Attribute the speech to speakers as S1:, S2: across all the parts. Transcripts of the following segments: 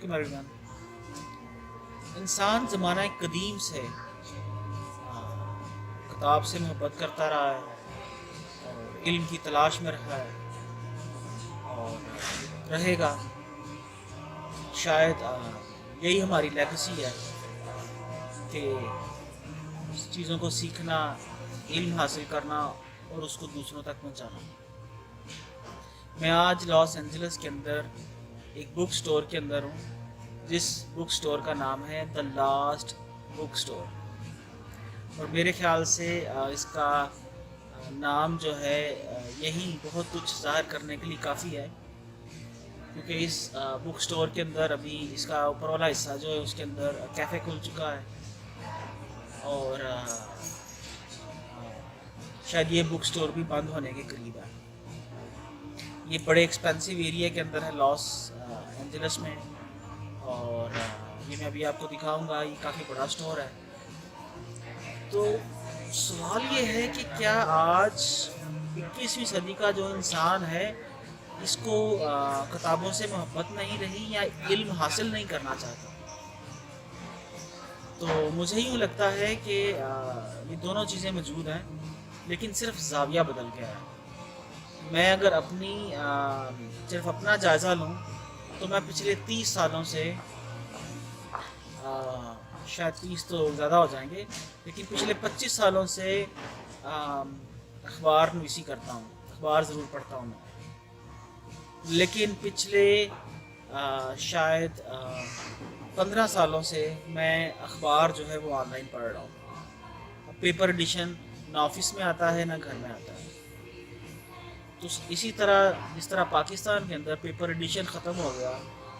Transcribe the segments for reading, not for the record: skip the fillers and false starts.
S1: वालेकुम एवरीवन। इंसान ज़माना कदीम से किताब से मोहब्बत करता रहा है और इल्म की तलाश में रहा है और रहेगा। शायद यही हमारी लेगेसी है कि चीज़ों को सीखना, इल्म हासिल करना और उसको दूसरों तक पहुंचाना। मैं आज लॉस एंजल्स के अंदर एक बुक स्टोर के अंदर हूँ, जिस बुक स्टोर का नाम है द लास्ट बुक स्टोर। और मेरे ख्याल से इसका नाम जो है यही बहुत कुछ ज़ाहिर करने के लिए काफ़ी है, क्योंकि इस बुक स्टोर के अंदर अभी इसका ऊपर वाला हिस्सा जो है उसके अंदर कैफ़े खुल चुका है और शायद ये बुक स्टोर भी बंद होने के करीब है। ये बड़े एक्सपेंसिव एरिया के अंदर है लॉस एंजल्स में, और ये मैं अभी आपको दिखाऊंगा। ये काफ़ी बड़ा स्टोर है। तो सवाल ये है कि क्या आज 21वीं सदी का जो इंसान है इसको किताबों से मोहब्बत नहीं रही या इल्म हासिल नहीं करना चाहता। तो मुझे यूँ लगता है कि ये दोनों चीज़ें मौजूद हैं, लेकिन सिर्फ ज़ाविया बदल गया है। मैं अगर सिर्फ अपना जायज़ा लूँ तो मैं पिछले 30 सालों से शायद 30 तो ज़्यादा हो जाएंगे, लेकिन पिछले 25 सालों से अखबार नवीसी करता हूँ, अखबार ज़रूर पढ़ता हूँ मैं। लेकिन पिछले शायद 15 सालों से मैं अखबार जो है वो ऑनलाइन पढ़ रहा हूँ। पेपर एडिशन ना ऑफिस में आता है ना घर में आता है। तो इसी तरह जिस तरह पाकिस्तान के अंदर पेपर एडिशन ख़त्म हो गया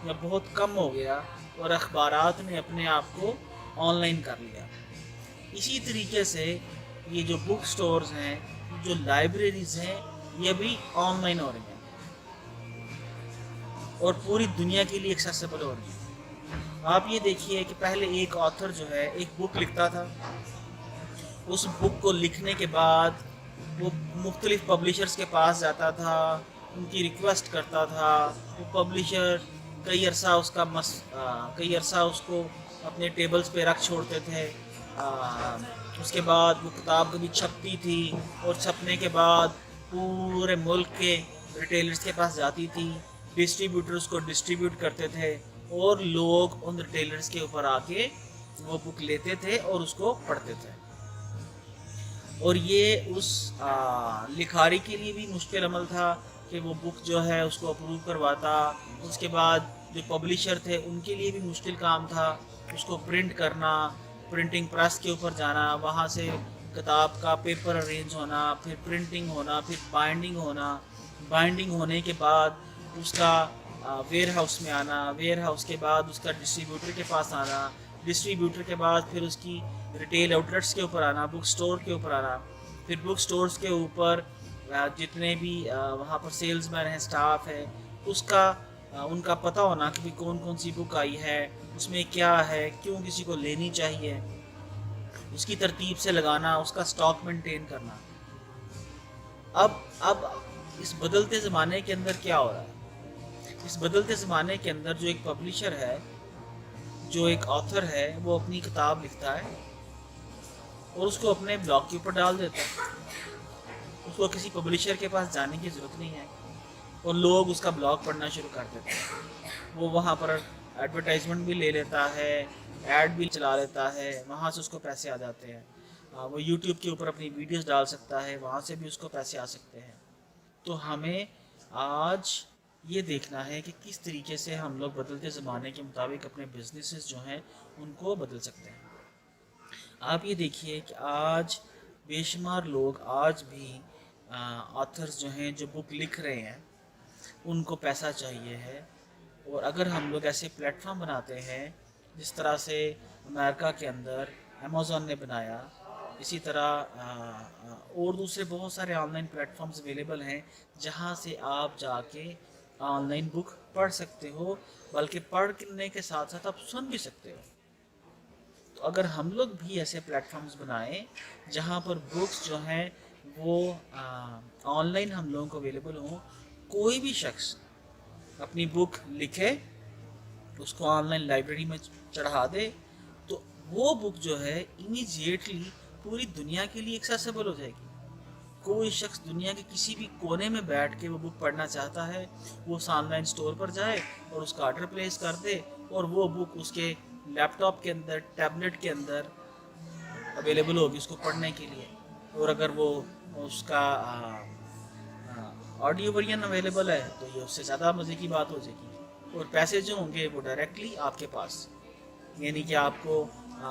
S1: या बहुत कम हो गया और अखबारात ने अपने आप को ऑनलाइन कर लिया, इसी तरीके से ये जो बुक स्टोर्स हैं, जो लाइब्रेरीज़ हैं, ये भी ऑनलाइन हो रही हैं और पूरी दुनिया के लिए एक्सेसिबल हो रही है। आप ये देखिए कि पहले एक ऑथर जो है एक बुक लिखता था, उस बुक को लिखने के बाद वो मुख्तलिफ पब्लिशर्स के पास जाता था, उनकी रिक्वेस्ट करता था। वो पब्लिशर कई अरसा उसको अपने टेबल्स पे रख छोड़ते थे। उसके बाद वो किताब कभी छपती थी और छपने के बाद पूरे मुल्क के रिटेलर्स के पास जाती थी, डिस्ट्रीब्यूटर्स को डिस्ट्रीब्यूट करते थे और लोग उन रिटेलर्स के ऊपर आके वो बुक लेते थे और उसको पढ़ते थे। और ये उस लिखारी के लिए भी मुश्किल अमल था कि वो बुक जो है उसको अप्रूव करवाता। उसके बाद जो पब्लिशर थे उनके लिए भी मुश्किल काम था उसको प्रिंट करना, प्रिंटिंग प्रेस के ऊपर जाना, वहाँ से किताब का पेपर अरेंज होना, फिर प्रिंटिंग होना, फिर बाइंडिंग होना, बाइंडिंग होने के बाद उसका वेयर हाउस में आना, वेयर हाउस के बाद उसका डिस्ट्रीब्यूटर के पास आना, डिस्ट्रीब्यूटर के बाद फिर उसकी रिटेल आउटलेट्स के ऊपर आना, बुक स्टोर के ऊपर आना, फिर बुक स्टोर्स के ऊपर जितने भी वहाँ पर सेल्समैन हैं, स्टाफ है, उसका उनका पता होना कि कौन कौन सी बुक आई है, उसमें क्या है, क्यों किसी को लेनी चाहिए, उसकी तरतीब से लगाना, उसका स्टॉक मेंटेन करना। अब इस बदलते ज़माने के अंदर क्या हो रहा है? इस बदलते ज़माने के अंदर जो एक पब्लिशर है, जो एक ऑथर है, वो अपनी किताब लिखता है और उसको अपने ब्लॉग के ऊपर डाल देता है। उसको किसी पब्लिशर के पास जाने की ज़रूरत नहीं है और लोग उसका ब्लॉग पढ़ना शुरू कर देते हैं। वो वहाँ पर एडवर्टाइजमेंट भी ले लेता है, ऐड भी चला लेता है, वहाँ से उसको पैसे आ जाते हैं। वो यूट्यूब के ऊपर अपनी वीडियोस डाल सकता है, वहाँ से भी उसको पैसे आ सकते हैं। तो हमें आज ये देखना है कि किस तरीके से हम लोग बदलते ज़माने के मुताबिक अपने बिजनेसेस जो हैं उनको बदल सकते हैं। आप ये देखिए कि आज बेशुमार लोग आज भी ऑथर्स जो हैं जो बुक लिख रहे हैं उनको पैसा चाहिए है। और अगर हम लोग ऐसे प्लेटफॉर्म बनाते हैं जिस तरह से अमेरिका के अंदर अमेज़ॉन ने बनाया, इसी तरह और दूसरे बहुत सारे ऑनलाइन प्लेटफॉर्म्स अवेलेबल हैं जहां से आप जाके ऑनलाइन बुक पढ़ सकते हो, बल्कि पढ़ने के साथ साथ आप सुन भी सकते हो। तो अगर हम लोग भी ऐसे प्लेटफॉर्म्स बनाएं जहां पर बुक्स जो हैं वो ऑनलाइन हम लोगों को अवेलेबल हों, कोई भी शख्स अपनी बुक लिखे उसको ऑनलाइन लाइब्रेरी में चढ़ा दे तो वो बुक जो है इमीडिएटली पूरी दुनिया के लिए एक्सेसिबल हो जाएगी। कोई शख्स दुनिया के किसी भी कोने में बैठ के वो बुक पढ़ना चाहता है, वो उस ऑनलाइन स्टोर पर जाए और उसका ऑर्डर प्लेस कर दे और वो बुक उसके लैपटॉप के अंदर, टैबलेट के अंदर अवेलेबल होगी उसको पढ़ने के लिए। और अगर वो उसका ऑडियो वर्जन अवेलेबल है तो ये उससे ज़्यादा मज़े की बात हो जाएगी। और पैसे जो होंगे वो डायरेक्टली आपके पास, यानी कि आपको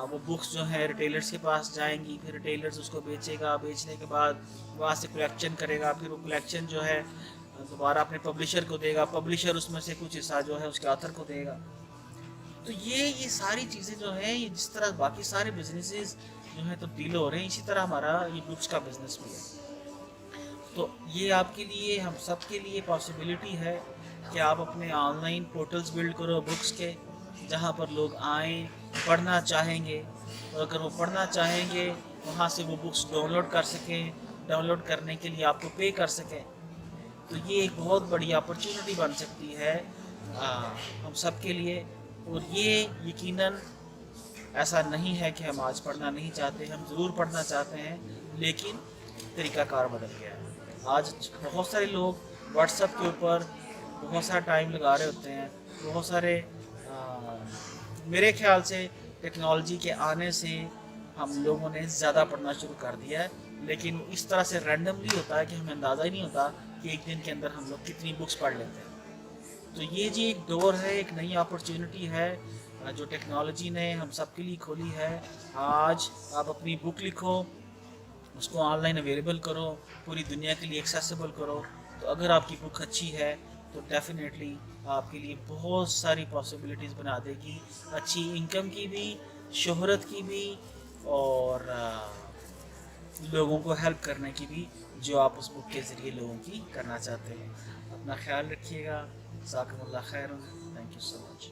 S1: वो बुक्स जो है रिटेलर्स के पास जाएंगी, फिर रिटेलर्स उसको बेचेगा, बेचने के बाद वहाँ से कलेक्शन करेगा, फिर वो कलेक्शन जो है दोबारा अपने पब्लिशर को देगा, पब्लिशर उसमें से कुछ हिस्सा जो है उसके ऑथर को देगा। तो ये सारी चीज़ें जो हैं, ये जिस तरह बाकी सारे बिजनेसेस जो है तब्दील हो रहे हैं, इसी तरह हमारा ये बुक्स का बिज़नेस भी है। तो ये आपके लिए, हम सब के लिए पॉसिबिलिटी है कि आप अपने ऑनलाइन पोर्टल्स बिल्ड करो बुक्स के, जहाँ पर लोग आएँ, पढ़ना चाहेंगे, और अगर वो पढ़ना चाहेंगे वहाँ से वो बुक्स डाउनलोड कर सकें, डाउनलोड करने के लिए आपको पे कर सकें। तो ये एक बहुत बड़ी अपॉर्चुनिटी बन सकती है हम सब के लिए। और ये यकीनन ऐसा नहीं है कि हम आज पढ़ना नहीं चाहते, हम ज़रूर पढ़ना चाहते हैं, लेकिन तरीक़ाकार बदल गया है। आज बहुत सारे लोग व्हाट्सएप के ऊपर बहुत सारा टाइम लगा रहे होते हैं, बहुत सारे मेरे ख्याल से टेक्नोलॉजी के आने से हम लोगों ने ज़्यादा पढ़ना शुरू कर दिया है, लेकिन इस तरह से रैंडमली होता है कि हमें अंदाज़ा ही नहीं होता कि एक दिन के अंदर हम लोग कितनी बुक्स पढ़ लेते हैं। तो ये जी एक दौर है, एक नई अपॉर्चुनिटी है जो टेक्नोलॉजी ने हम सब के लिए खोली है। आज आप अपनी बुक लिखो, उसको ऑनलाइन अवेलेबल करो, पूरी दुनिया के लिए एक्सेसिबल करो। तो अगर आपकी बुक अच्छी है तो डेफिनेटली आपके लिए बहुत सारी पॉसिबिलिटीज़ बना देगी, अच्छी इनकम की भी, शोहरत की भी, और लोगों को हेल्प करने की भी, जो आप उस बुक के ज़रिए लोगों की करना चाहते हैं। अपना ख्याल रखिएगा। ज़ाकमुल्लाह खैरन। Thank you so much.